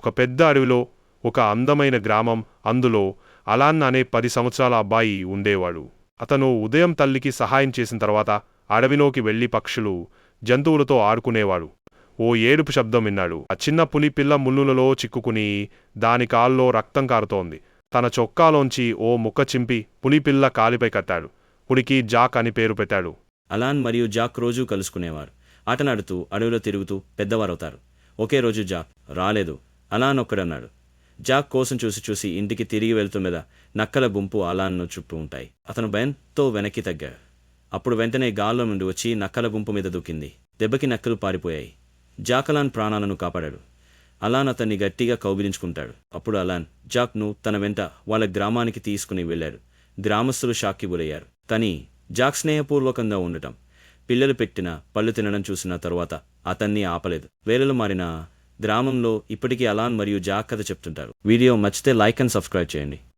ఒక పెద్ద అడవిలో ఒక అందమైన గ్రామం. అందులో అలాన్ అనే 10 సంవత్సరాల అబ్బాయి ఉండేవాడు. అతను ఉదయం తల్లికి సహాయం చేసిన తర్వాత అడవిలోకి వెళ్లి పక్షులు, జంతువులతో ఆడుకునేవాడు. ఓ ఏడుపు శబ్దం విన్నాడు. ఆ చిన్న పులి పిల్ల ముళ్ళులలో చిక్కుకుని దాని కాల్లో రక్తం కారుతోంది. తన చొక్కాలోంచి ఓ ముక్క చింపి పులిపిల్ల కాలిపై కట్టాడు. పులికి జాక్ అని పేరు పెట్టాడు. అలాన్ మరియు జాక్ రోజూ కలుసుకునేవారు. ఆటనాడుతూ అడవిలో తిరుగుతూ పెద్దవారవుతారు. ఒకే రోజు జాక్ రాలేదు. అలాన్ ఒక్కడన్నాడు. జాక్ కోసం చూసి ఇంటికి తిరిగి వెళ్తున్నదా నక్కల గుంపు అలాన్ను చుట్టూ ఉంటాయి. అతను భయంతో వెనక్కి తగ్గాడు. అప్పుడు వెంటనే గాల్లో నుండి వచ్చి నక్కల గుంపు మీద దూకింది. దెబ్బకి నక్కలు పారిపోయాయి. జాక్ అలాన్ ప్రాణాలను కాపాడాడు. అలాన్ అతన్ని గట్టిగా కౌగిలించుకుంటాడు. అప్పుడు అలాన్ జాక్ను తన వెంట వాళ్ళ గ్రామానికి తీసుకుని వెళ్లాడు. గ్రామస్తులు షాక్కి గురయ్యారు. తని జాక్ స్నేహపూర్వకంగా ఉండటం, పిల్లలు పెట్టిన పళ్ళు తినడం చూసిన తరువాత అతన్ని ఆపలేదు. వేరేలు మారిన గ్రామంలో ఇప్పటికీ అలాన్ మరియు జాక్ కథ చెప్తుంటారు. వీడియో నచ్చితే లైక్ అండ్ సబ్స్క్రైబ్ చేయండి.